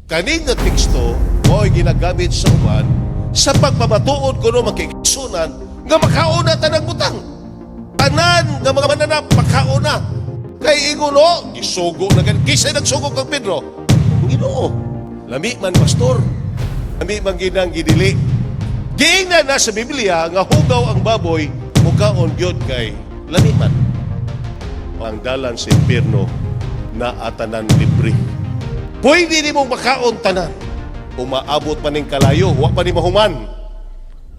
Kaning nga teksto mo'y ginagamit sa uban sa pagpamatuod kuno makiksunan nga makauna tanang butang. Tanan nga mga mananap makauna. Kay iguno, isugo na gan. Kisa nagsugo kang Pedro. Ginoo, lami man pastor. Lami man ginang gidili. Giingnan na sa Biblia nga hugaw ang baboy mukaon gyud kay lami man. Ang dalan sa impierno na atanan libre. Pwede ni mong makaon tanan. Umaabot pa ning kalayo, wa pa ni mahuman.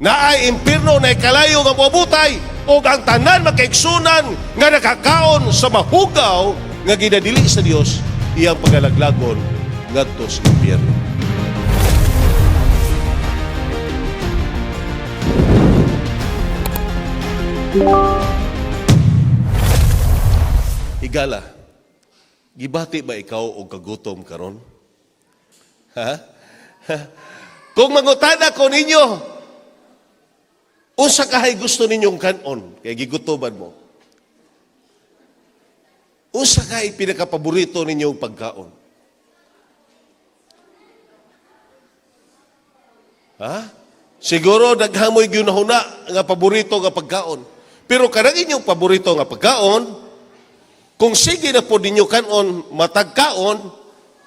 Naay impierno na kalayo nga moabutay o ang tanan makaigsunan nga nakakaon sa mahugaw nga ginadili sa Dios iyang pagalaglagon ngadto sa impierno. Higala, gibati ba ikaw o kagutom karon? Ha? Kung mangutana ko ninyo, unsa kahay gusto ninyong kanon, kaya gigutuban mo. Unsa kahay pinakapaborito ninyong pagkaon? Ha? Siguro naghamoy gyunahuna nga paborito nga pagkaon. Pero kanang inyong paborito nga pagkaon, kung sige na po ninyo kanon matagkaon,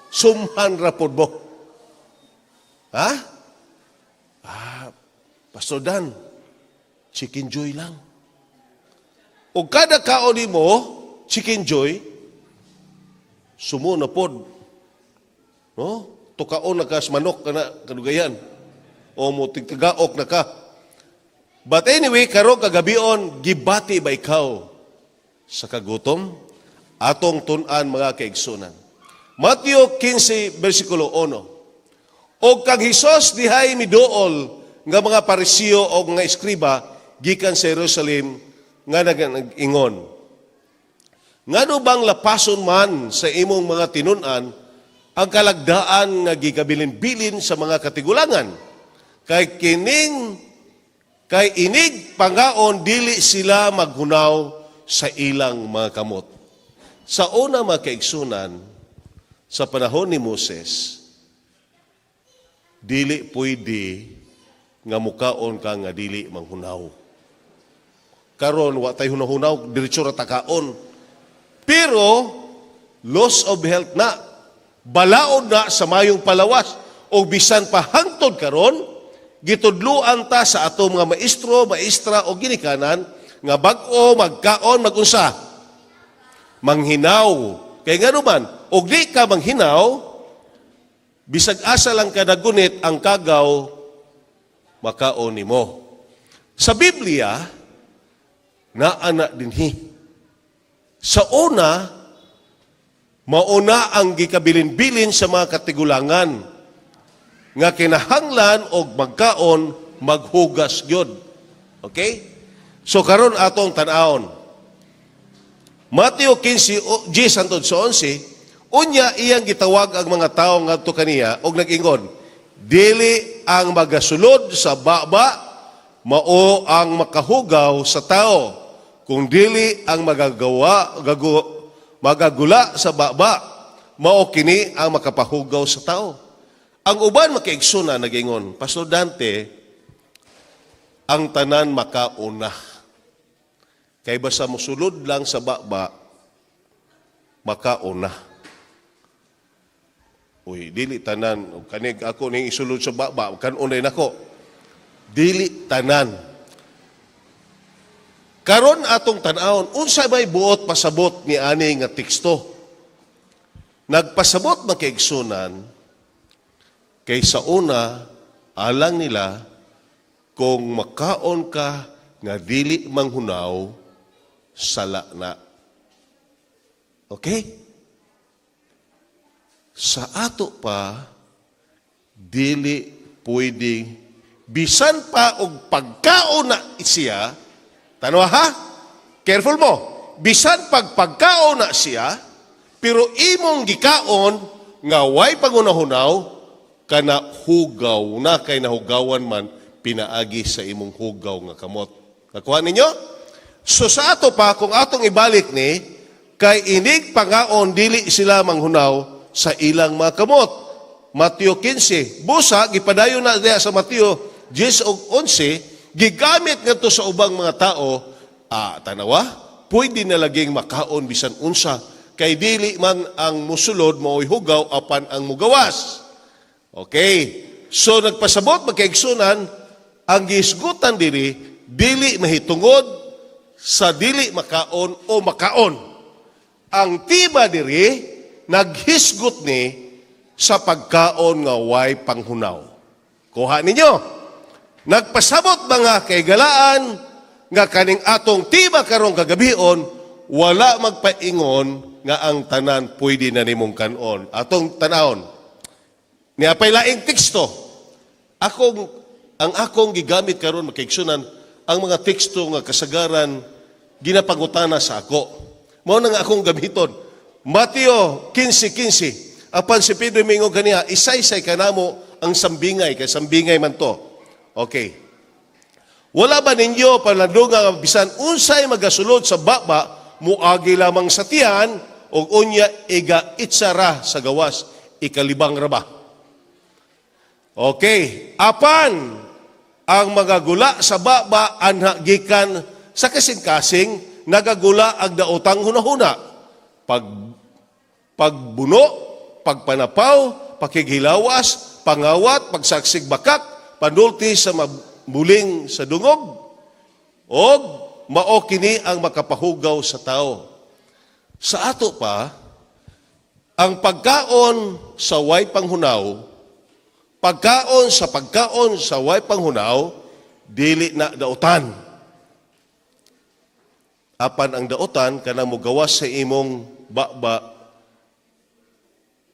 sumhan ra po mo. Ha? Pastor Dan, chicken joy lang. O kada kaon mo, chicken joy, sumo na pod. No? Tukaon na ka sa manok kana kadugayan. O mo tigtagaok na ka. But anyway, karon kagabion, gibati ba ikaw sa kagutom? Atong tun-an mga kaigsunan. Matthew 15, versikulo 1. O kang Hesus dihay miduol nga mga Parisiyo o nga eskriba gikan sa Jerusalem nga nag-ingon. Ngano bang lapason man sa imong mga tinun-an ang kalagdaan nga gigabilin-bilin sa mga katigulangan? Kay inig pangaon dili sila maghunaw sa ilang mga kamot. Sa una mga kaigsunan, sa panahon ni Moses, dili pwede nga mukaon ka nga dili manghunaw. Karon wa tay hunaw-hunaw, diretso ra takaon. Pero loss of health na, balaod na sa mayong palawas o bisan pa hangtod karon, gitudluan ta sa ato mga maestro, maestra o ginikanan nga bag-o magkaon magunsa. Manghinaw. Kay ngano man, og di ka manghinaw, bisag asa lang ka nagunit ang kagaw, makaon nimo. Sa Biblia, naana dinhi. Sa una, mauna ang gikabilin-bilin sa mga katigulangan nga kinahanglan og magkaon, maghugas gyud. Okay? So karon atong tan-awon. Mateo 15, 10-11, unya iyang gitawag ang mga tao ngadto kaniya og nag-ingon, dili ang magasulod sa baba, mao ang makahugaw sa tao. Kung dili ang magagula sa baba, mao kini ang makapahugaw sa tao. Ang uban makaigsunan nag-ingon, Pastor Dante, ang tanan makauna. Kay basta mosulod lang sa baba, makauna. Uy, dili tanan. Kanig ako ning isulod sa baba, kanunay nako. Dili tanan. Karon atong tan-awon, unsa may buot pasabot ni ani nga teksto? Nagpasabot makaigsunan, kay sa una, alang nila, kung makaon ka nga dili manghunaw, sala na. Okay? Sa ato pa, dili pwedeng, bisan pa og pagkaon na siya, tanwa ha? Careful mo. Bisan pagkaon na siya, pero imong gikaon, nga way pangunahunaw, kana hugaw na kay nahugawan man, pinaagi sa imong hugaw nga kamot. Nakuha ninyo? So sa ato pa, kung atong ibalik ni, kay inig pangaon, dili sila manghunaw sa ilang mga kamot. Mateo 15. Busa, gipadayon na diya sa Mateo 10 o 11, gigamit nga to sa ubang mga tao, tanawa, pwede na laging makaon bisan unsa, kay dili man ang musulod mao'y hugaw apan ang mugawas. Okay. So nagpasabot magkaigsunan, ang gihisgutan dili mahitungod sa dili makaon o makaon. Ang tiba naghisgot ni sa pagkaon nga way panghunaw. Kuha ninyo. Nagpasabot mga kaigalaan nga kaning atong tiba karong kagabion, wala magpaingon nga ang tanan pwede na nimong kanon. Atong tanahon. Niapay laing teksto. Ang akong gigamit karon makaigsunan, ang mga teksto nga kasagaran ginapangutana sa ako. Mao na nga akong gamiton. Mateo 15:15. Apan si Pedro mingo kaniya, isaysay kanamo ang sambingay, kay sambingay man to. Okay. Wala ba ninyo panadunga bisan unsay magasulod sa baba, muagi lamang sa tiyan, o unya iga itsara sa gawas, ikalibang raba. Okay. Apan, ang mga gula sa baba anhagikan sa kasing-kasing, nagagula ang daotang hunahuna. Pagbuno, pagpanapaw, pakighilawas, pangawat, pagsaksig bakak, panulti sa mabuling sa dungog, o mao kini ang makapahugaw sa tao. Sa ato pa, ang pagkaon sa way panghunaw, pagkaon sa way panghunaw, dili na daotan. Apan ang daotan, kanang mugawas sa imong baba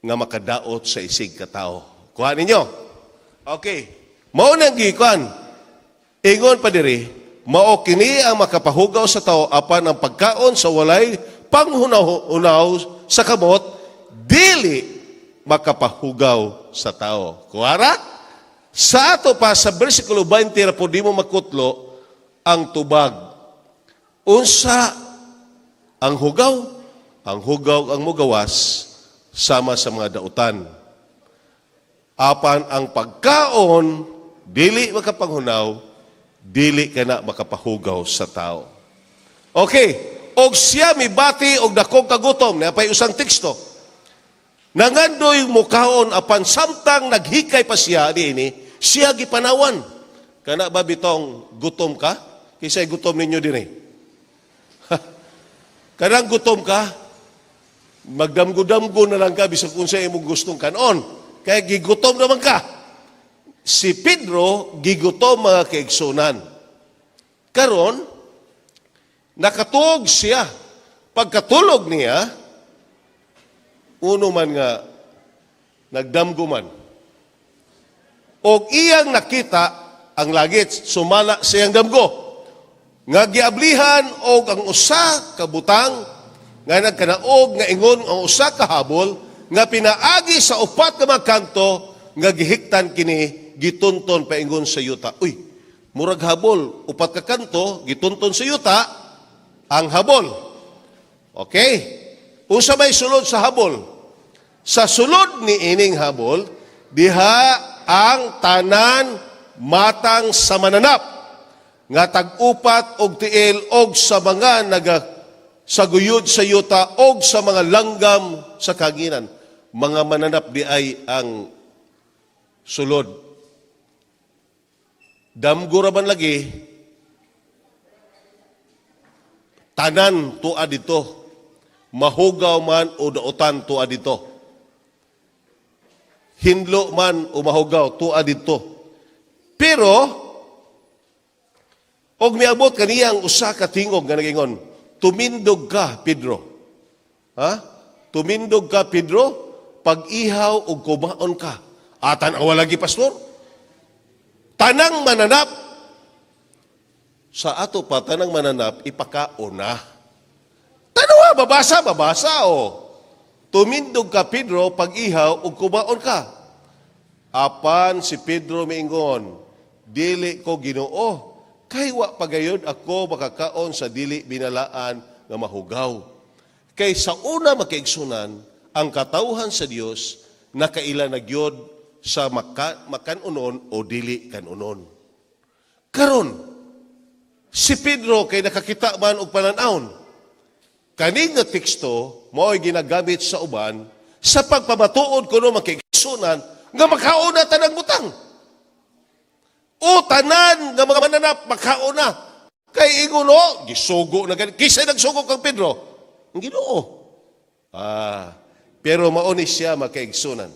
nga makadaot sa isig katao. Kuha ninyo. Okay. Mao nang gikuan. Ingon pa diri, mao kini ang makapahugaw sa tao, apan ang pagkaon sa walay panghunaw sa kamot, dili makapahugaw sa tao. Kuwara? Sa ato pa, sa versikulo 20, po di mo makutlo ang tubag. Unsa ang hugaw? Ang hugaw ang mugawas sama sa mga dautan. Apan ang pagkaon, dili makapanghunaw, dili ka na makapahugaw sa tao. Okay. Og siya mibati og dakong kagutom. Napay usang teksto. Nangandoy mukaon apan samtang naghikay pa siya diini, siya gipanawan. Kana ba bitong gutom ka? Kisay gutom ninyo dinhi. Kanang gutom ka, magdamgo-damgo na lang ka bisag unsa imong gustong kanon. Kaya gigutom naman ka. Si Pedro gigutom mga kaigsunan. Karon nakatuog siya. Pagkatulog niya, uno man nga, nagdamgo man. O iyang nakita ang langit, sumala siyang damgo. Nga giablihan o ang usa ka butang, nga nagkanaog nga ingon ang usa ka habol, nga pinaagi sa upat ka mga kanto, nga gihiktan kini, gitunton paingon sa yuta. Uy, murag habol, upat ka kanto, gitunton sa yuta, ang habol. Okay? Usa may sulod sa habol. Sa sulod ni ining habol, diha ang tanan matang sa mananap, nga tag-upat og tiil og sa mga nagasaguyod sa yuta og sa mga langgam sa kaginan. Mga mananap di ay ang sulod. Damgura man lagi, tanan tua dito, mahugaw man o daotan tua dito. Hinlo man o mahugaw tua dito. Pero og miabot kaniyang usa ka tingog nga nagingon, tumindog ka, Pedro. Ha? Tumindog ka, Pedro, pag-ihaw og kumaon ka. Atan ang walagi pastor. Tanang mananap. Sa ato pa, tanang mananap, ipakaon na. Tanawa, babasa, o. Tumindog ka, Pedro, pag-ihaw og kumaon ka. Apan si Pedro miingon, dili ko Ginoo. Kay wa pagayod ako makakaon sa dili binalaan nga mahugaw. Kay sa una makaigsunan, ang katawhan sa Dios nakaila na gyud sa makanunon o dili kanunon. Karon si Pedro kay nakakita man og panan-awon. Kaning nga teksto mao'y ginagamit sa uban sa pagpamatuod kuno makigsunan nga makauna tanang butang. O tanan nga mga mananap makauna. Kay inguno, gisugo na ganit. Kisa nagsugo kang Pedro? Ang Ginoo. Pero mauni siya makaigsunan.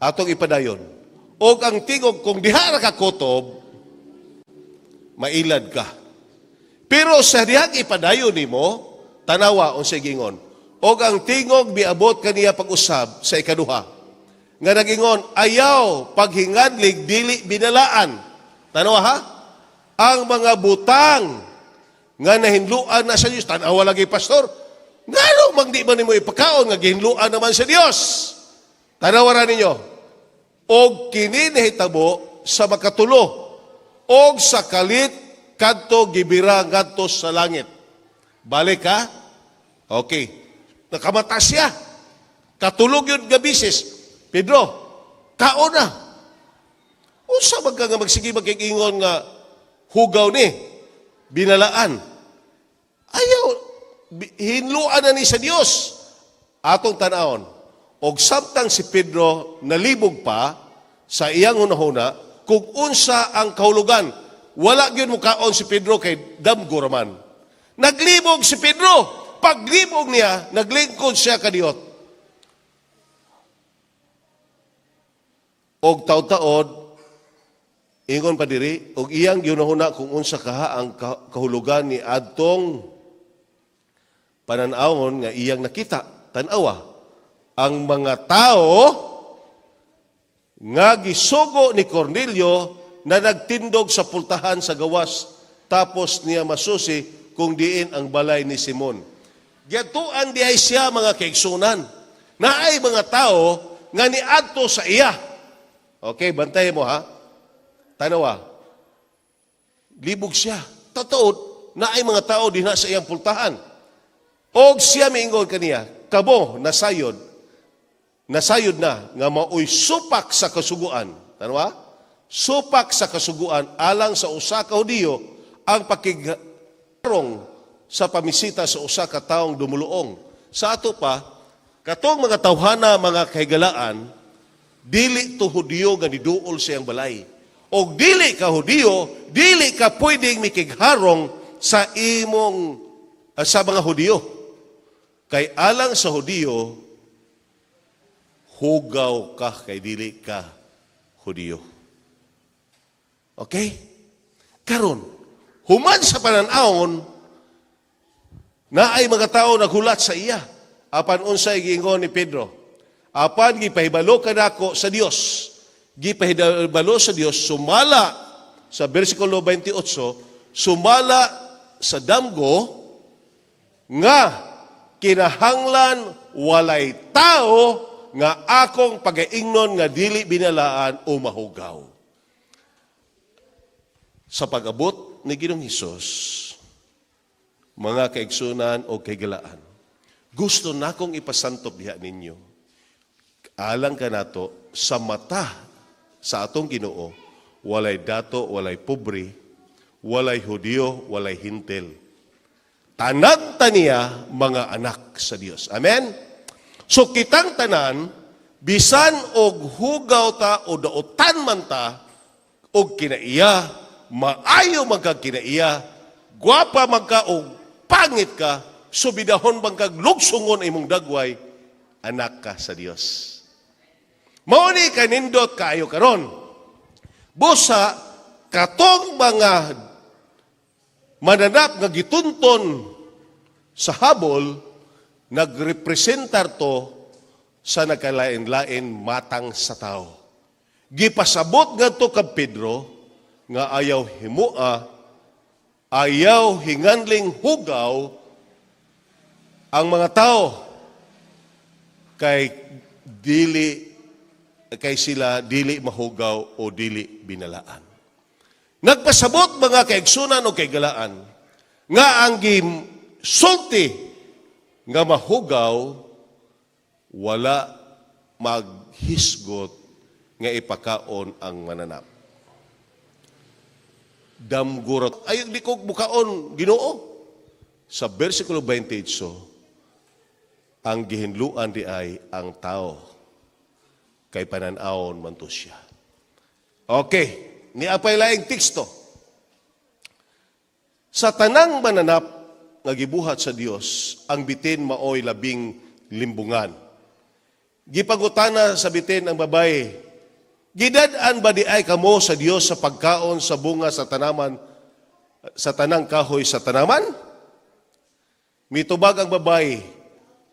Atong ipadayon. O ang tingog, kung diha ka kotob, mailad ka. Pero sa dihang ipadayon nimo, tanawa o sigingon. O ang tingog, biabot kaniya pag-usab sa ikaduha. Nga nagingon, ayaw paghingadlig, dili binalaan. Tanawa ha? Ang mga butang nga nahinluan na sa Diyos. Tanawa lagi, pastor. Ngano mang di man mo ipakaon nga gihinluan naman sa Diyos. Tanawa ra ninyo. Og kini nahitabo sa makatulo. Og sa kalit kadto gibira ngadto sa langit. Balik ka? Okay. Nakamata siya. Katulog yun gabisis. Pedro, kaon na. Unsa man ka nga magsige magkikingon nga hugaw ni, binalaan. Ayaw, hinluan na ni sa Diyos. Atong tanawon. Og samtang si Pedro nalibog pa sa iyang hunahuna, kung unsa ang kahulugan, wala gyud mo kaon si Pedro kay damgo raman. Naglibog si Pedro. Paglibog niya, naglingkod siya kadiyot. Og taod-taod, ingon pa diri, og iyang ginahuna kung unsa kaha ang kahulugan ni adtong panan-awon nga iyang nakita. Tan-awa, ang mga tao nga gisugo ni Cornelio na nagtindog sa pultahan sa gawas, tapos niya masusi kung diin ang balay ni Simon. Giyatuan diay siya mga kaigsunan. Naay mga tao nga niadto sa iya. Okay, bantayan mo ha. Tanawa, libog siya. Totoo, na ay mga tao din sa iyang pultahan. O siya miingon kaniya, kamo, nasayod na, nga mao'y supak sa kasuguan. Tanawa? Supak sa kasuguan, alang sa usa ka Hudiyo, ang pakigarong sa pamisita sa usa ka taong dumuluong. Sa ato pa, katong mga tawhana, mga kahigalaan, dili to Hudiyo nga niduol sa iyang balay. O dili ka Hudiyo, dili ka pwedeng mikigharong sa imong sa mga Hudiyo. Kay alang sa Hudiyo, hugaw ka kay dili ka Hudiyo. Okay? Karon, human sa panan-awon, na ay mga tao naghulat sa iya. Apan unsay giingon ni Pedro? Apan gipahibalo ka nako sa Dios. Gipahibalo sa Dios, sumala sa versikulo 28, sumala sa damgo nga kinahanglan walay tao nga akong pagaingnon nga dili binalaan o mahugaw. Sa pag-abot ni Ginoong Hesus, mga kaigsunan o kaigalaan, gusto na kong ipasantop diha ninyo. Alang ka nato, sa mata sa atong Ginoo, walay dato, walay pobre, walay Hudiyo, walay hintil. Tanan taniya mga anak sa Dios. Amen? So kitang tanan, bisan og hugaw ta o daotan man ta, og kinaiya, maayo magkakinaiya, gwapa magka o pangit ka, subidahon bangkag lugsungon imong dagway, anak ka sa Dios. Mauni kanindot kaayo karon. Busa katong mga mananap nga gitunton sa habol, nagrepresentar to sa nagkalain-lain matang sa tao. Gipasabot ngadto kag Pedro nga ayaw himua, ayaw hinganling hugaw ang mga tao kay sila dili mahugaw o dili binalaan. Nagpasabot mga kaigsunan o kaigalaan nga ang sulti nga mahugaw wala maghisgot nga ipakaon ang mananap. Damgurat. Ay, di ko bukaon, Ginoo. Sa versikulo 28, ang gihinluan di ay ang tao kay pananawon man to siya. Okay, niapay laing teksto. Sa tanang mananap nga gibuhat sa Dios, ang bitin maoy labing limbungan. Gipangutana sa bitin ang babae, gidad-an ba di ay kamo sa Dios sa pagkaon sa bunga sa tanaman, sa tanang kahoy sa tanaman? Mitubag ang babae,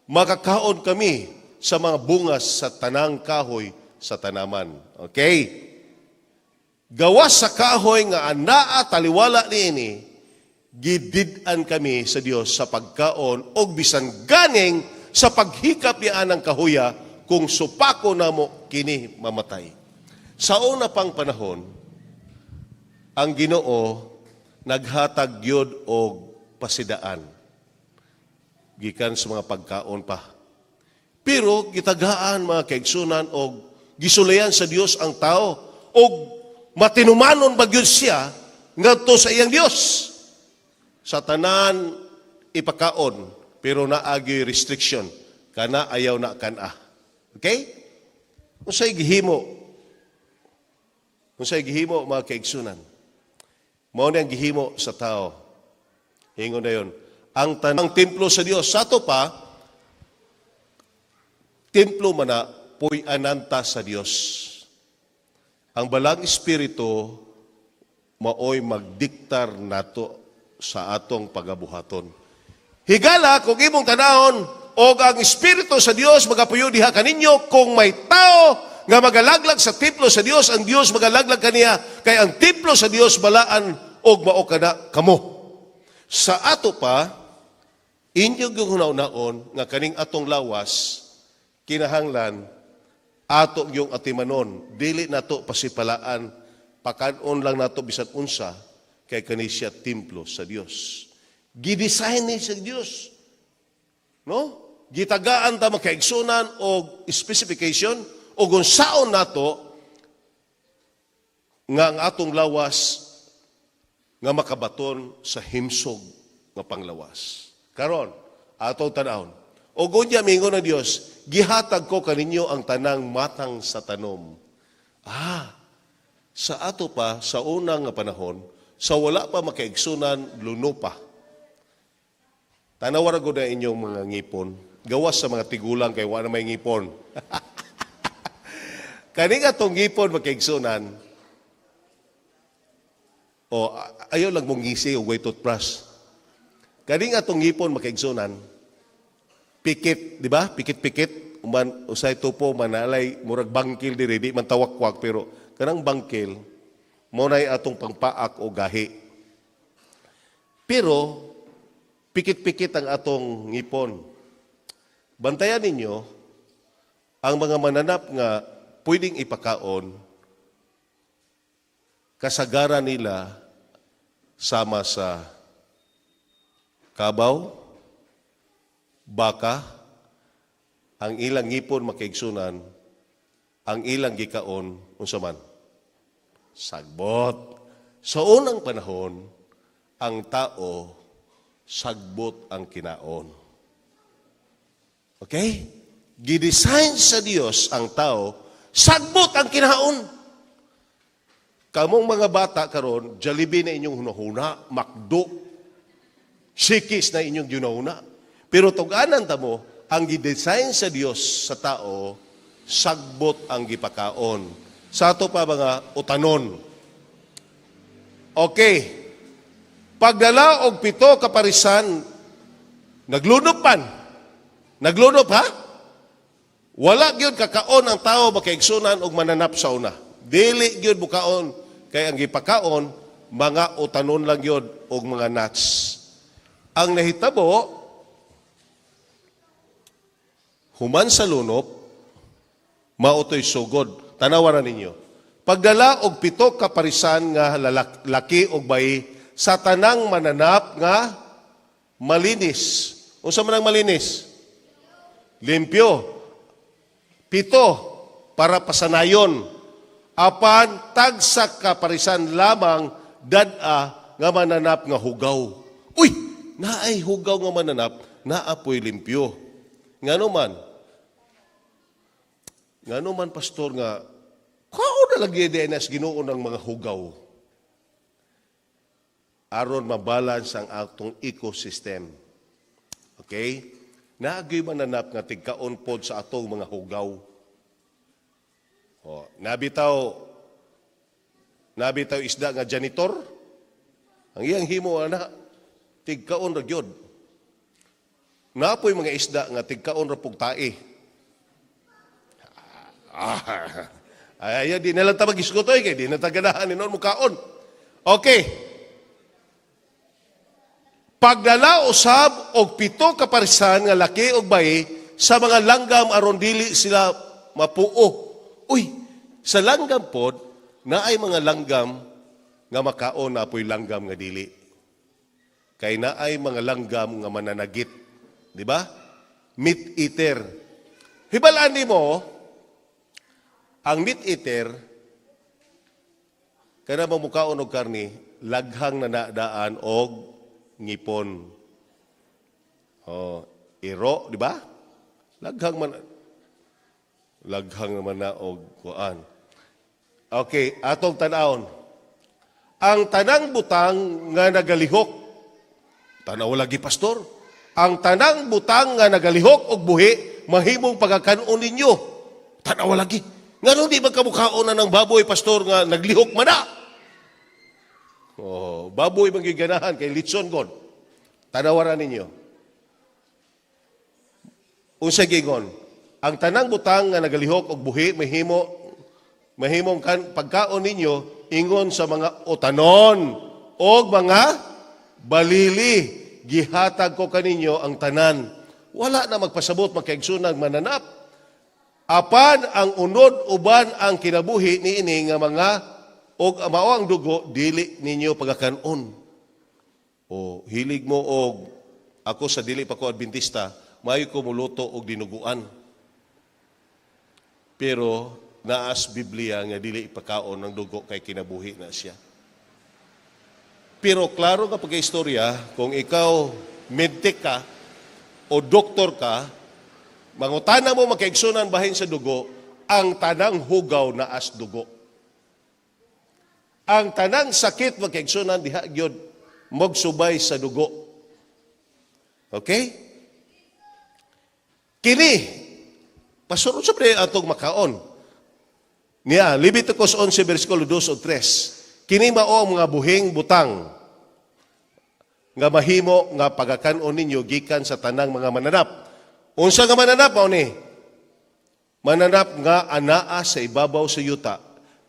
makakaon kami sa mga bungas sa tanang kahoy sa tanaman. Okay? Gawas sa kahoy nga anaa taliwala niini, gidid-an kami sa Dios sa pagkaon o bisan ganing sa paghikap niya ng kahuya kung supako na mo kini mamatay. Sa una pang panahon, ang Ginoo naghatag gyud og pasidaan gikan sa mga pagkaon pa. Pero gitagaan mga kaigsunan og gisulayan sa Dios ang tao og matinumanon ba gyud siya ngadto sa iyang Dios. Sa tanan ipakaon pero naagi restriction kana ayaw na kana. Okay? Unsay gihimo? Unsay gihimo mga kaigsunan? Mao ni ang gihimo sa tao. Ingon na yon. Ang tanang templo sa Dios sato pa templo man na puy ananta sa Dios. Ang balang espiritu maoy magdiktar nato sa atong pagabuhaton. Higala kung imong tanahon og ang espiritu sa Dios magapuyo diha kaninyo kung may tao nga magalaglag sa templo sa Dios, ang Dios magalaglag kaniya kay ang templo sa Dios balaan og mao kana kamo. Sa ato pa inyo gyud hunaw-naon nga kaning atong lawas kinahanglan ato yung atimanon, dili nato pasipalaan, pakanon lang nato bisan unsa kay kani siya templo sa Dios. Gidesign ni sa Dios. No? Gitagaan ta makaigsunan og specification o unsaon nato nga ang atong lawas nga makabaton sa himsog nga panglawas. Karon, atong tanawon. O gunya mingon na Dios, gihatag ko kaninyo ang tanang matang sa tanom. Sa ato pa, sa unang nga panahon, sa wala pa makaigsunan, luno pa. Tanawara ko na inyong mga ngipon. Gawas sa mga tigulang kay wala may ngipon. Kaning atong ngipon makaigsunan, ayaw lang mong ngisi o way toothbrush. Kaning atong ngipon makaigsunan, pikit, di ba? Pikit-pikit, usay tupo, manalay, murag bangkil diri, di man tawakwak, pero kanang bangkil, mo na atong pangpaak o gahi. Pero, pikit-pikit ang atong ngipon. Bantayan ninyo, ang mga mananap nga pwedeng ipakaon, kasagaran nila sama sa kabaw, baka, ang ilang ngipon makaigsunan, ang ilang gikaon, unsa man? Sagbot. Sa unang panahon, ang tao, sagbot ang kinaon. Okay? Gidesign sa Dios ang tao, sagbot ang kinaon. Kamong mga bata karon, Jollibee na inyong hunahuna, McDo, Shakey's na inyong hunahuna. Pero tuganan ta mo, ang gidesign sa Dios sa tao, sagbot ang gipakaon. Sa ato pa mga utanon. Okay. Pagdala og 7 kaparisan, naglunopan. Naglunop ha? Wala gyud kakaon ang tao makaigsunan og mananap sa una. Dili gyud bukaon kay ang gipakaon mga utanon lang gyud og mga nuts. Ang nahitabo human sa lunop mautoy sugod. Tanawaran ninyo. Pagdala og 7 kaparisan nga laki og bayi sa tanang mananap nga malinis. Unsa man ang malinis? Limpyo. 7, para pasanayon. Apan tagsa kaparisan lamang dad-a nga mananap nga hugaw. Uy, naay hugaw nga mananap, naapoy limpyo. Ngano man, pastor, nga, kao na lagi din as Ginoo ng mga hugaw. Aron mabalance ang atong ecosystem. Okay? Naagay mananap nga tigkaon pod sa atong mga hugaw. O, nabitaw isda nga janitor. Ang iyang himo ana tigkaon ra gyud. Napoy mga isda nga tigkaon ra pug tae. Ay, di na lang ta mag-isgotoy kay di na tagadahan ni noon mukaon. Okay. Pagdala usab og 7 kaparisan nga laki ug bayi sa mga langgam aron dili sila mapuo. Uy, sa langgam pod naay mga langgam nga makaon na apoy langgam nga dili. Kay naay mga langgam nga mananagit, di ba? Meat eater. Hibalaan nimo ang meat eater, kada mamukaon og karni, laghang nanadaan og ngipon. Iro, di ba? Laghang naman na og kuan. Okay, atong tan-awon. Ang tanang butang nga nagalihok, tanaw lagi pastor, ang tanang butang nga nagalihok og buhi, mahimong pagkakanon ninyo. Tanaw lagi. Nga di magkamukhaon na ng baboy, pastor, nga naglihok man na. Baboy magiganahan kay litson god. Tanawaran ninyo. Unsa gigon? Ang tanang butang nga nagalihok og buhi, mahimong pagkaon ninyo, ingon sa mga utanon og mga balili. Gihatag ko kaninyo ang tanan. Wala na magpasabot, magkaigsunang mananap. Apan ang unod uban ang kinabuhi niini nga mga og mao ang dugo dili ninyo pagakanon. O hilig mo og ako sa dili pa ko Adventista, maayo ko muluto og dinuguan. Pero naas Biblia nga dili ipakaon ang dugo kay kinabuhi na siya. Pero klaro nga pagkaistorya, kung ikaw medtech ka o doktor ka, mangutana mo makaigsunan bahin sa dugo, ang tanang hugaw na as dugo. Ang tanang sakit makaigsunan diha gyud magsubay sa dugo. Okay? Kini, pasurod sa pre atong makaon. Niya, Leviticus 11, versikulo 2 o 3. Kini mao ang mga buhing butang nga mahimo nga pagakanon ninyo gikan sa tanang mga mananap. Unsa nga mananap mao ni? Mananap nga anaa sa ibabaw sa yuta.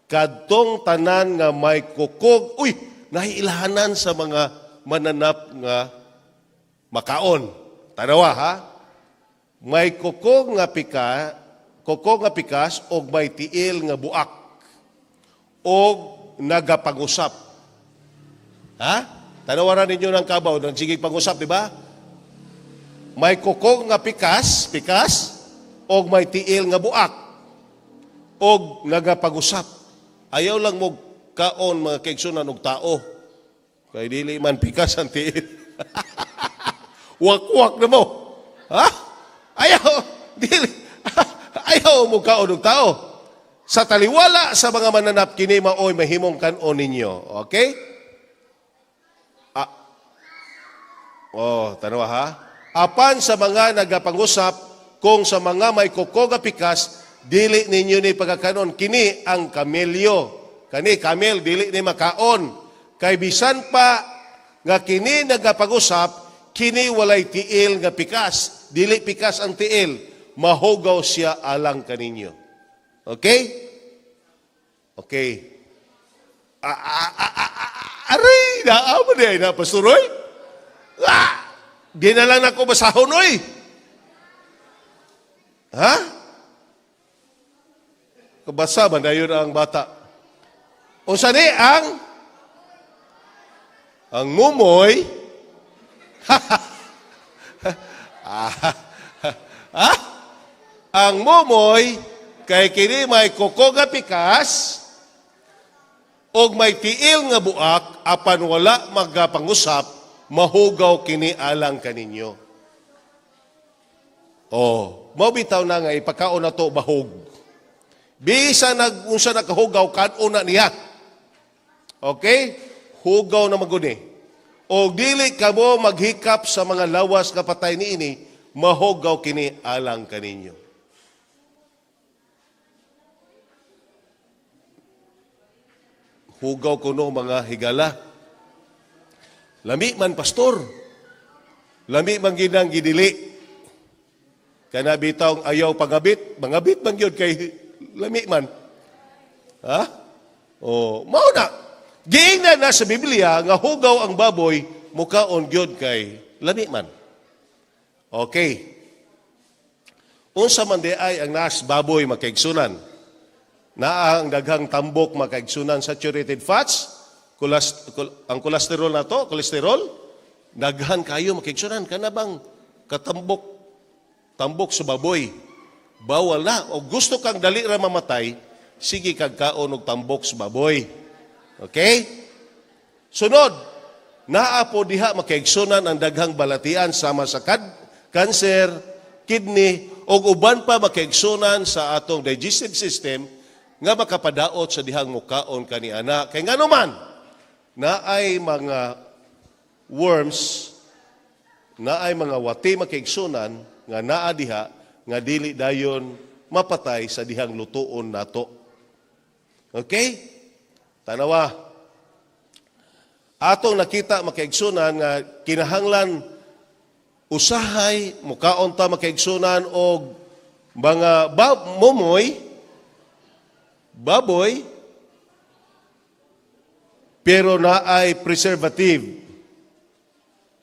Kadtong tanan nga may kukog, nahiilahanan sa mga mananap nga makaon. Tanawa ha? May kukog nga pikas og may tiil nga buak. Og nagapangusap. Ha? Tanawaran ninyo ng kabaw, ng sigig pangusap, di ba? May kukog nga pikas, og may tiil nga buak, og nagapag-usap. Ayaw lang mo kaon mga kaigsunan og tao. Kay dili man pikas ang tiil. Wak-wak na mo. Ha? Ayaw mo kaon og tao. Sa taliwala sa mga mananap kini maoy mahimong kanon ninyo. Okay? Tanawa ha? Apan sa mga nagapangusap, kung sa mga may kukog nga pikas, dili ninyo ni pagkakanon. Kini ang kamelyo. Kani, kamel, dili ni makaon. Kay bisan pa nga kini nagapangusap, kini walay tiil nga pikas. Dili pikas ang tiil. Mahugaw siya alang kaninyo. Okay? Okay. Aray, naaman na pasturoy. Di na lang ako basahon, oy. Ha? Kabasa ba na yun ang bata? O sani ang mumoy, ang mumoy, Kay kini may kuko nga pikas og may tiil nga buak apan wala magapangusap, mahugaw kini alang kaninyo. Mao bitaw na nga ipakaon na to bahog. Bisa unsa nakahugaw kan-una niya. Okay? Hugaw na maguni. O dili kamo maghikap sa mga lawas nga patay niini, mahugaw kini alang kaninyo. Hugaw kuno mga higala. Lami man pastor. Lami man ginang gidili. Kana bitaw ayaw pagabit, mangabit man gyud kay lami man. Ha? Mao na. Giingnan na sa Biblia nga hugaw ang baboy mukaon gyud kay lami man. Okay. Unsa man di ay ang nas baboy makaigsunan? Naa ang daghang tambok makaigsunan saturated fats, ang kolesterol na to, daghan kayo makaigsunan kana bang tambok sa baboy. Bawal na. O gusto kang dali ra mamatay, sige kag kaon og tambok sa baboy. Okay? Sunod, naa po diha makaigsunan ang daghang balatian sama sa cancer, kidney, o uban pa makaigsunan sa atong digestive system nga makapadaot sa dihang mukaon kaniana. Kay ngano man, naay mga worms, naay mga wati makaigsunan nga naa diha nga dili dayon mapatay sa dihang lutuon nato. Okay? Tanawa. Atong nakita makaigsunan nga kinahanglan usahay mukaon ta makaigsunan og mga baboy, pero naay preservative.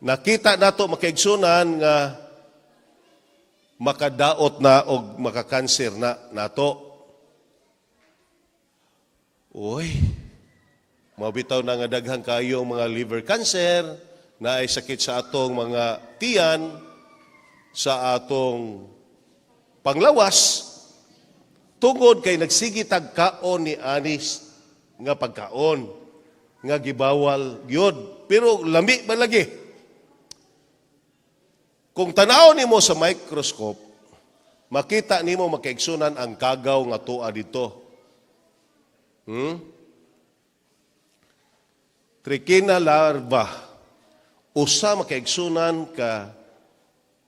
Nakita nato makaigsunan nga makadaot na o makakanser na nato. Mabitaw na nga daghang kayo mga liver cancer, naay sakit sa atong mga tiyan, sa atong panglawas, tungod kay nagsigitag kaon ni anis nga pagkaon nga gibawal gyud, pero lami ba lagi? Kung tanaw nimo sa microscope, makita nimo makaigsunan ang kagaw nga tua dito. Trichina larva, usa makaigsunan ka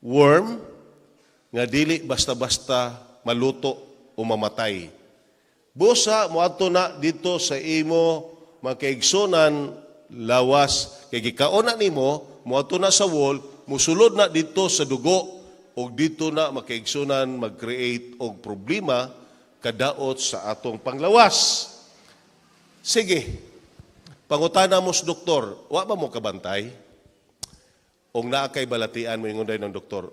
worm nga dili basta-basta maluto o mamatay. Busa moadto na dito sa imo makaigsunan lawas kay gikaon na nimo moadto na sa wall, musulod na dito sa dugo o dito na makaigsunan mag-create og problema kadaot sa atong panglawas. Sige, pangutana mo sa doktor, wa ba mo kabantay? O naa kay balatian mo ingon ng doktor,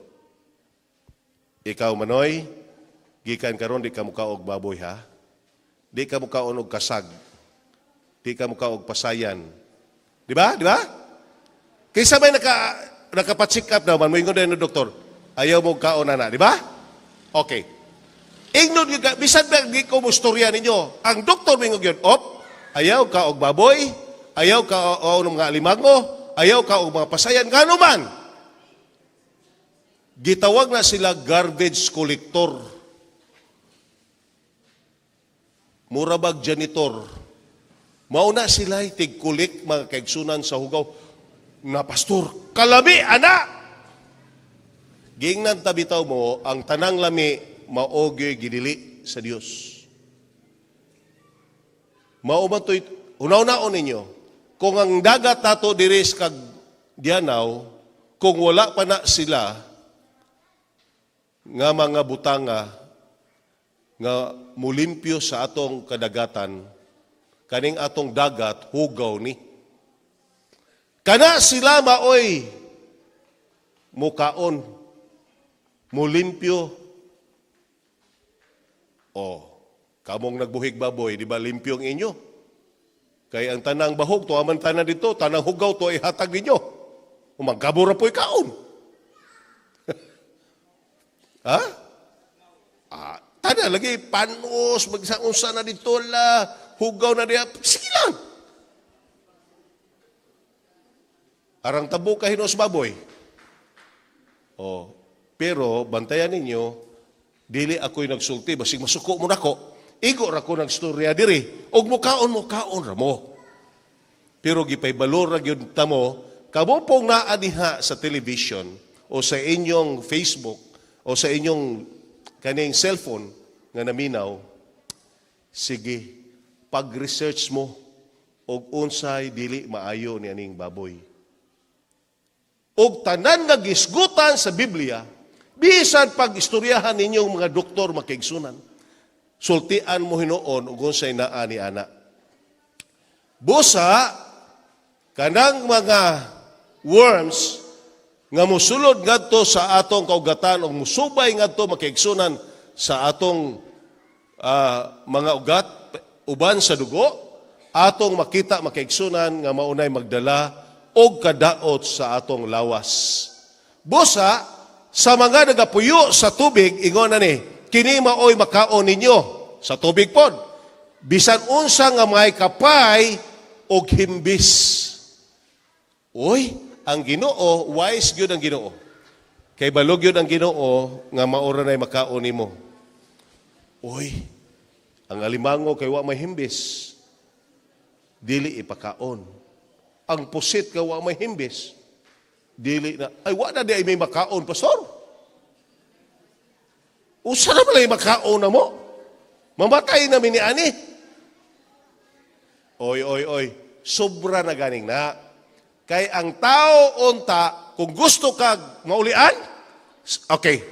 ikaw manoy, gikan karon di ka mukaog baboy ha? Di ka mukaon og kasag. Di ka mukaog pasayan. Di ba? Di ba? Kaysa may nakapacheck up naman, mo ingon ng doktor, ayaw mo kaon na, di ba? Okay. Ingnon yung, bisan ba di ko mustorya ninyo, ang doktor mo ingon yun, ayaw ka og baboy, ayaw ka og mga alimango, ayaw ka og mga pasayan, gano man. Gitawag na sila garbage collector. Murabag janitor. Mauna sila tig-collect mga kaigsunan sa hugaw. Na pastor, kalami, ana! Gingnan tabitaw mo, ang tanang lami, maogi gidili sa Dios. Maumatoy, unaw-naon ninyo, kung ang dagat nato diris kag Dianaw, kung wala pa na sila, nga mga butanga, nga mulimpyo sa atong kadagatan, kaning atong dagat, hugaw ni. Kana sila maoy, mukaon, mulimpyo. Kamong nagbuhig baboy, di ba limpyo ang inyo? Kaya ang tanang bahog, to aman tanan dito, tanang hugaw to ay hatag ninyo. Umagkabura po'y kaon. Ha? Tada, lagi panos, magsaunsa na dito la, hugaw na diya. Sige lang. Arang tabo ka hinos baboy. Oh, pero bantayan ninyo, dili ako'y nagsulti, basig masuko mo nako. Igo ra ko nagstorya diri. Og mukaon ra mo. Pero gipay balor ra gyud tamo, kamo pong naa diha sa television o sa inyong Facebook o sa inyong kaning cellphone nga naminaw, sige, pag-research mo og unsay dili maayo ni aning baboy. Og tanan nga gisgutan sa Biblia, bisan pag-istoryahan ninyong mga doktor makigsunan, sultian mo hinuon ug unsay naa ni ana. Busa kanang mga worms nga musulod ngadto sa atong kaugatan ug musubay ngadto makigsunan sa atong mga ugat uban sa dugo, atong makita makigsunan nga maunay magdala og kadaot sa atong lawas. Busa sa mga nagapuyo sa tubig, ingon na ni, kini maoy makaon ninyo sa tubig pod. Bisan unsa nga may kapay og himbis. Oy, ang Ginoo, wise gyud ang Ginoo. Kay balog gyud ang Ginoo nga maora nay makaon nimo. Oy, ang alimango kay wa may himbis. Dili ipakaon. Ang pusit ka wa may himbis. Dili na, ay wa na di ay may makaon, pastor. Usa na pala yung makaon na mo. Mamatay namin ni ani. Oy. Sobra na ganing na. Kay ang tao unta, kung gusto kag maulian, okay,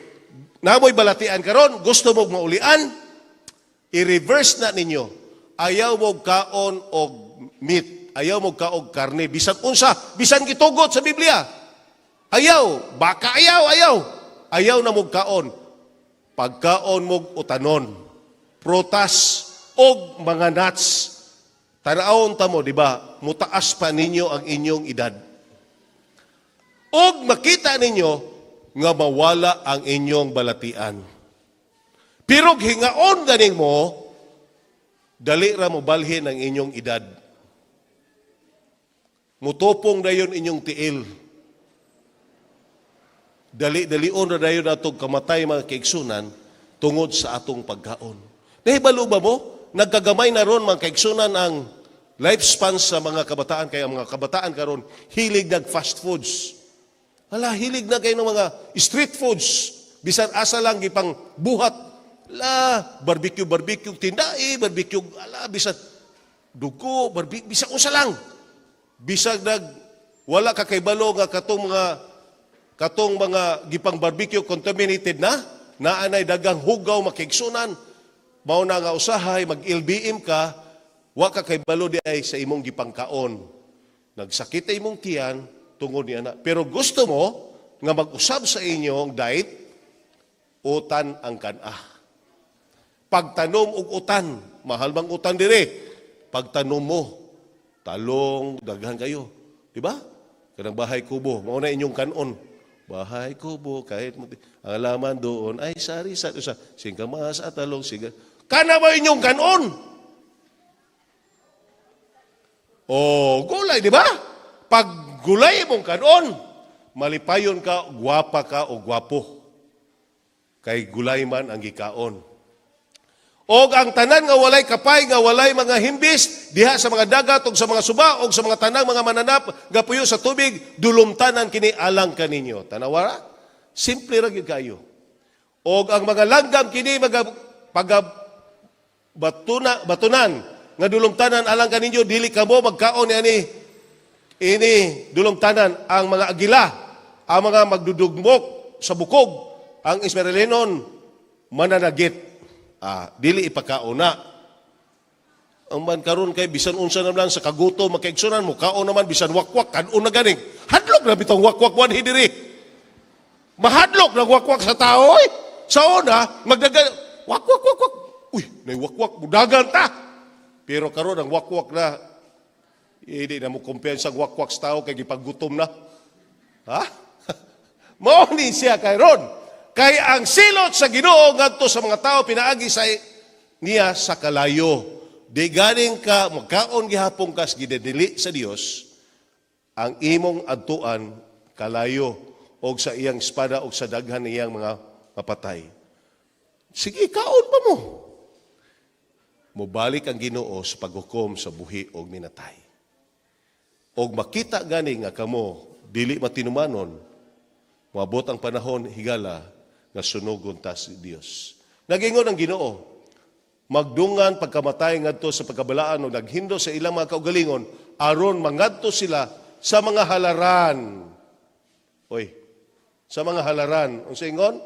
namoy balatian karon, gusto mong maulian, i-reverse na ninyo. Ayaw mo kaon og meat. Ayaw mo kaog karne. Bisan unsa, bisan gitugot sa Biblia. Ayaw, baka ayaw. Ayaw na mo kaon. Pagkaon mo utanon, prutas, og mga nuts. Tanaon ta mo, di ba? Mutaas pa ninyo ang inyong edad. Og makita ninyo nga mawala ang inyong balatian. Pero hingaon ganing mo, dali ra mo balhin ang inyong edad. Mutopong dayon inyong tiil. Dali-dalion na dayon atong kamatay mga kaigsunan tungod sa atong pagkaon. Nahibalo ba mo? Nagkagamay na ron mga kaigsunan ang lifespan sa mga kabataan. Kaya mga kabataan karon hilig nag-fast foods. Hala, hilig na kayo ng mga street foods. Bisan asa lang gipang buhat. Barbecue, tindai, barbecue, bisan dugo, barbecue, bisan usa lang. Bisag wala ka kay balo nga katong mga gipang barbecue contaminated na, naanay dagang hugaw makigsunan, mao na nga usahay mag-LBM ka, wa ka kay balo di ay sa imong gipang kaon. Nagsakit ay imong tiyan tungod niya na. Pero gusto mo nga mag-usab sa inyong diet, utan ang kanah. Pagtanom og utan, mahal bang utan dire? Pagtanom mo, talong, daghan kayo. Diba? Kanang bahay kubo, mauna inyong kanon. Bahay kubo, kahit ang alaman doon, ay sari sa singkamas at talong, siga. Kana ba inyong kanon? Gulay, di ba? Pag gulay mong kanon, malipayon ka, gwapa ka o gwapo. Kay gulay man ang gikaon. O ang tanan nga walay kapay, nga walay mga himbis, diha sa mga dagat, o sa mga suba, o sa mga tanang mga mananap, gapuyo sa tubig, dulumtanan kini alang kaninyo. Tanawara? Simple ra gyud kayo. O ang mga langgam kini batunan, nga dulumtanan alang kaninyo, dili kamo magkaon ini dulumtanan ang mga agila, ang mga magdudugmok sa bukog, ang Ismeralinon, mananagit. Dili ipakauna. Ang man karon kay bisan unsa naman sa kaguto makaigsunan mo kaon naman bisan wakwak kanon na ganing. Hadlok na bitong wakwak wanhi diri. Mahadlok na wakwak sa tao oy. Sa una magdaga wakwak. Uy, nay wakwak budagan ta. Pero karon ang wakwak na hindi na mo kumpiyansa wakwak sa tao kay gipaggutom na. Ha? Mao ni siya kay ron. Kay ang silot sa Ginoo ngadto sa mga tao pinaagi sa niya sa kalayo. Di ganing ka magkaon gihapon kas gidedili sa Dios, ang imong adtuan kalayo og sa iyang espada og sa daghan iyang mga kapatay. Sige, kaon pa mo. Mubalik ang Ginoo sa paghukom sa buhi og minatay. Og makita gani nga kamo dili matinumanon, moabot ang panahon higala nga sunugon ta si Dios. Nagingon ang Ginoo, magdungan pagkamatay ngadto sa pagkabalaan o naghindo sa ilang mga kaugalingon aron mangadto sila sa mga halaran. Oy, sa mga halaran, unsa ingon?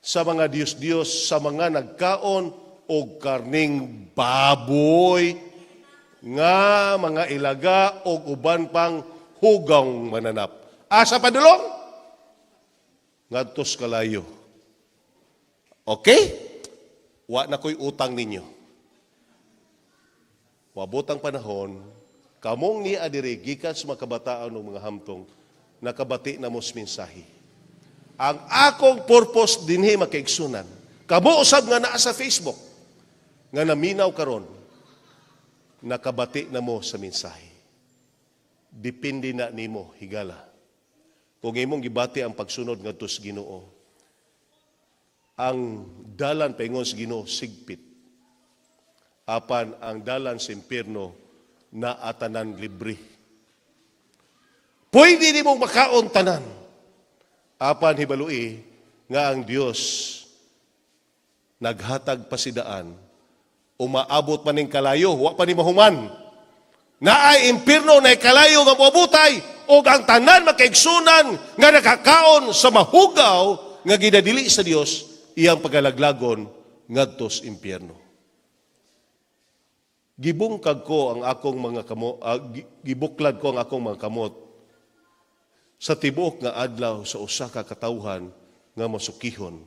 Sa mga Dios-Dios, sa mga nagkaon og karning baboy nga mga ilaga og uban pang hugang mananap. Asa padulong? Ngadtos kalayo. Okay? Wa na ko'y utang ninyo. Wabot ang panahon, kamong ni adiri gikan sa mga kabataan ng mga hamtong nakabati na mos mensahe. Ang akong purpose dinhi makaigsunan. Kamo usab nga naa sa Facebook nga naminaw karon nakabati na mo sa mensahe. Depende na nimo higala. Kung imong gibati ang pagsunod ngadto sa Ginoo, ang dalan paingon sa Ginoo sigpit. Apan ang dalan sa impierno na atanan libre. Pwede ni mong makaon tanan. Apan hibalui nga ang Dios naghatag pasidaan, umaabot man ning kalayo, wa pa ni mahuman. Naay impierno na kalayo nga moabutay o ang tanan makaigsunan nga nakakaon sa mahugaw nga ginadili sa Dios iyang pagalaglagon ngadto sa impierno. Gibungkag ko ang akong mga gibuklad ko ang akong mga kamot sa tibuok nga adlaw sa usa ka katawhan nga masukihon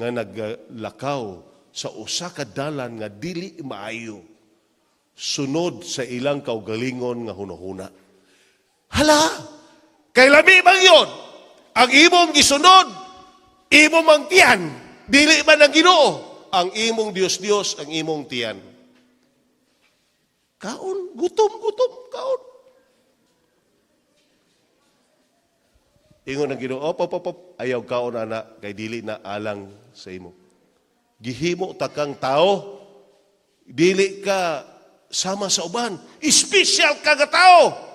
nga naglakaw sa usa ka dalan nga dili maayo sunod sa ilang kaugalingon nga hunahuna. Hala, kay lami bang yun? Ang imong gisunod, imong mang tiyan, dili man ang Ginoo, ang imong Dios-Dios, ang imong tiyan. Kaon, gutom, kaon. Ingon ang Ginoo, op, ayaw kaon ana, kay dili na alang sa imo. Gihimo takang tao, dili ka sama sa uban, espesyal ka nga tao.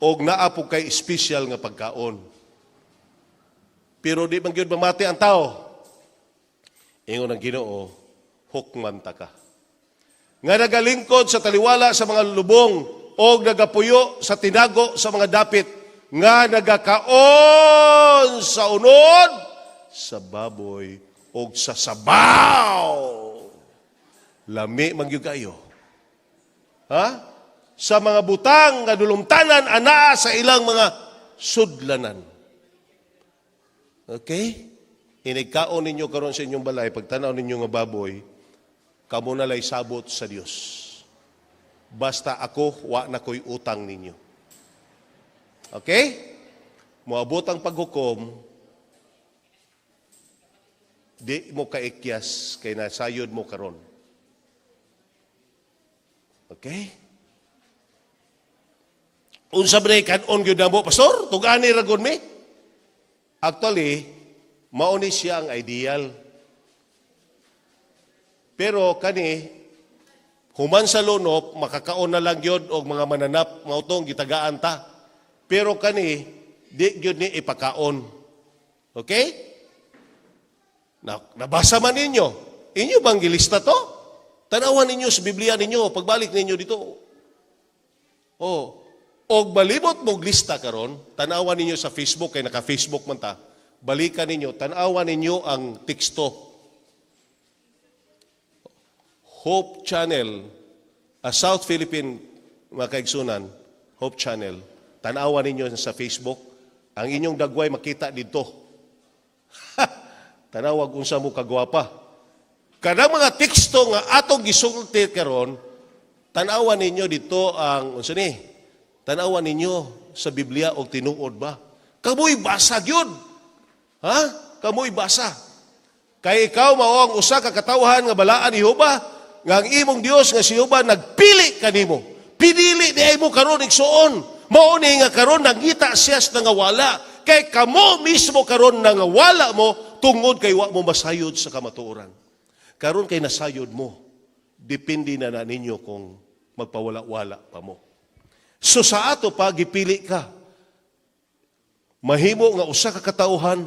Og naa po kay espesyal nga pagkaon. Pero di man gyud mamati ang tao. Ingon ang Ginoo, hukman ta ka. Nga nagalingkod sa taliwala sa mga lubong og nagapuyo sa tinago sa mga dapit nga nagakaon sa unod sa baboy og sa sabaw. Lami man gyud kayo. Ha? Sa mga butang nga dulumtanan ana sa ilang mga sudlanan. Okay? Inigkaon ninyo karon sa inyong balay pagtanaw ninyo nga baboy, kamo na lay sabot sa Dios. Basta ako wa na ko'y utang ninyo. Okay? Moabot ang paghukom, di mo kaikyas kay nasayod mo karon. Okay? Unsa bray kanon gyud namo pastor? Tugani ragon mi. Actually, mao ni siya ang ideal. Pero kani human sa lunop makakaon na lang gyud og mga mananap mao tong gitagaan ta. Pero kani di gyud ni ipakaon. Okay? Nabasa man ninyo. Inyo bang gilista to? Tanawan ninyo sa Biblia ninyo pagbalik ninyo dito. Oh, og balibot mo lista karon, tanawan ninyo sa Facebook kay naka-Facebook man ta. Balikan ninyo, tanawan ninyo ang teksto. Hope Channel, South Philippine mga kaigsunan, Hope Channel. Tanawan ninyo sa Facebook, ang inyong dagway makita dito. Tanawag unsa mo kagwapa. Kanang mga teksto nga atong gisulti karon, tanawan ninyo dito ang unsa ni? Tanawan ninyo sa Biblia og tinuod ba? Kamoy basag yun. Ha? Kamoy basa. Kay ikaw mao ang usa ka katawhan nga balaan ni Jehova, nga ang imong Dios nga si Jehova nagpili kanimo. Pinili niya mo karon igsuon. Mao ni nga karon nangita siya sa nangawala. Kay kamo mismo karon nangawala mo tungod kay wa mo masayod sa kamatuoran. Karon kay nasayod mo. Depende na ninyo kung magpawala-wala pa mo. So sa ato pa gipili ka. Mahimo nga usa ka katauhan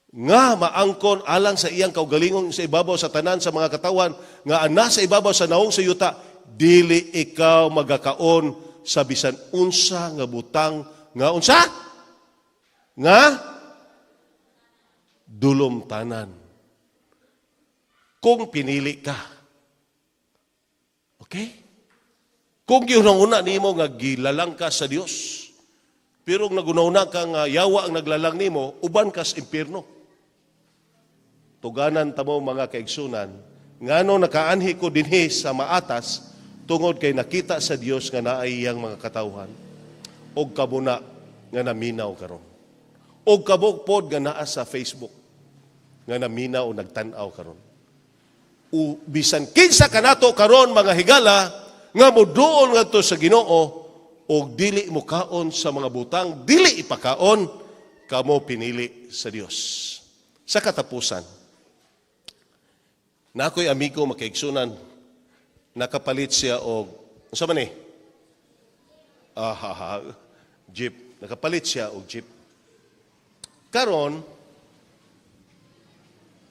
nga maangkon alang sa iyang kaugalingon sa ibabaw sa tanan sa mga katawan nga ana sa ibabaw sa naong sa yuta, dili ikaw magakaon sa bisan unsa nga butang nga unsa? Nga dulom tanan. Kung pinili ka. Okay? Kung giunang-una nimo nga gilalang ka sa Dios, pero nagunahuna ka nga yawa ang naglalang nimo, uban ka sa impyerno. Tuganan tamo mga kaigsunan, ngano nakaanhi ko dinhi sa maatas tungod kay nakita sa Dios nga naay iyang mga katawhan og kabuna nga naminaw karon. Og kabukpod nga naa sa Facebook nga naminaw o nagtan-aw karon. Bisan kinsa kanato karon mga higala nga moduol ngadto sa Ginoo og dili mo kaon sa mga butang, dili ipakaon, kamo pinili sa Dios. Sa katapusan, na ako'y amigo makaigsunan, nakapalit siya og unsa man ni? Jeep. Nakapalit siya og jeep. Karon,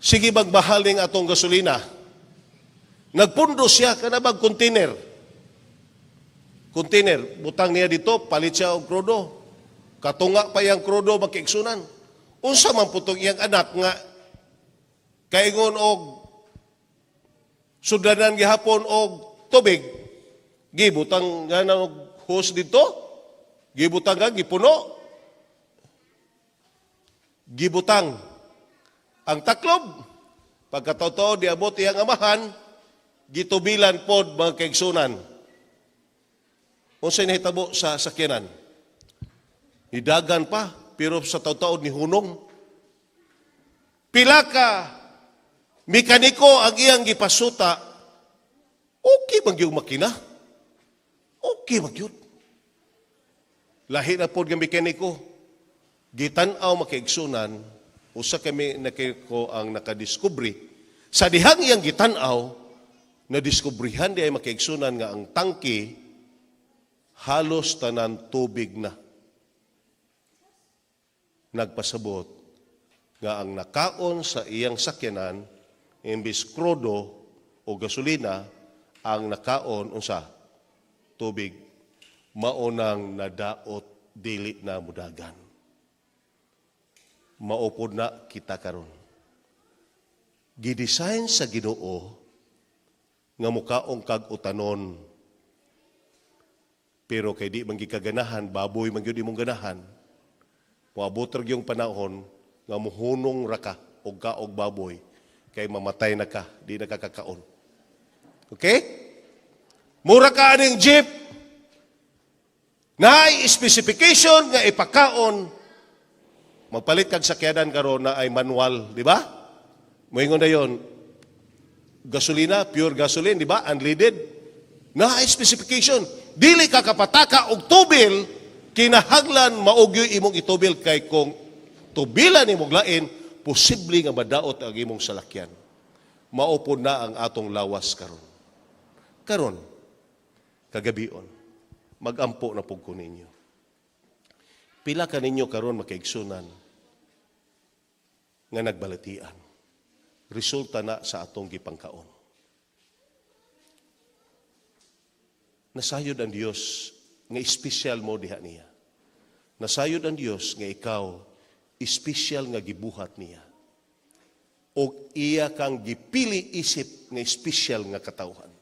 sige magbahal ning atong gasolina. Nagpundo siya kanabag container. Container, butang niya dito, palit siya og krudo. Katunga pa yang krudo makiigsunan. Unsa man putong iyang anak nga kaingon og sudanan gihapon og tubig. Gibutang nga og hose dito. Gibutang nga gipuno. Gibutang ang taklob. Pagkatotoo diabot iyang amahan, gitubilan pod mga kaigsunan. Unsay nahitabo sa sakyanan? Nidagan pa, pero sa taw-taon ni hunong. Pila ka mekaniko ang iyang gipasuta, okay man yung makina. Okay man yun. Lahi na pod nga mekaniko. Gitan-aw makaigsunan, usa kami nakiko ang nakadiskubre. Sa dihang iyang gitan-aw, nadiskubrihan di ay makaigsunan nga ang tangke halos tanan tubig na. Nagpasabot nga ang nakaon sa iyang sakyanan imbis krudo o gasolina, ang nakaon unsa tubig, maunang nadaot dili na mudagan. Maupod na kita karon. Gidesign sa Ginoo nga mukaong kag utanon, pero kay di man gikaganahan, baboy man gyud imong ganahan. Moabot ra gyung panahon nga muhunong ra ka og kaog baboy kay mamatay na ka, di na kakakaon. Okay? Mura ka aning jeep. Naay specification nga ipakaon. Magpalit kag sakyanan karon na ay manual, di ba? Moingon na yon. Gasolina, pure gasoline, di ba? Unleaded. Naay specification. Dili ka kapataka og tubil, kinahanglan maugyo imong itubil kay kung tubilan imong lain, posible nga madaot ang imong salakyan. Maupod na ang atong lawas karon. Karon, kagabion, magampo na pug ko ninyo. Pila ka ninyo karon makaigsunan nga nagbalatian. Resulta na sa atong gipangkaon. Nasayod ang Dios nga espesyal mo diha niya. Nasayod ang Dios nga ikaw espesyal nga gibuhat niya. O iya kang gipili isip nga espesyal nga katawhan.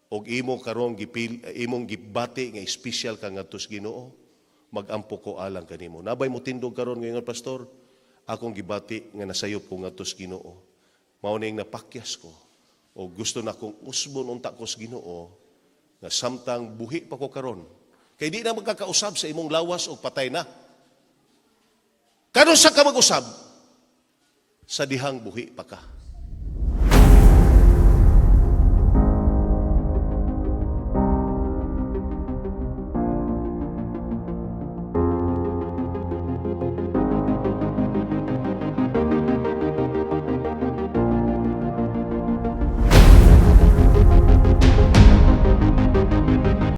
O imo karon imong gibati nga espesyal ka ngadto sa Ginoo, magampo ko alang kanimo. Nabay mo tindog karon ngayon, pastor, akong gibati nga nasayop ko ngadto sa Ginoo. Mao ning napakyas ko. O gusto na kong usbon unta ko sa Ginoo nga samtang buhi pa ko karon. Kay di na magkakausab sa imong lawas o patay na. Karon sa ka mag-usab, sa dihang buhi pa ka.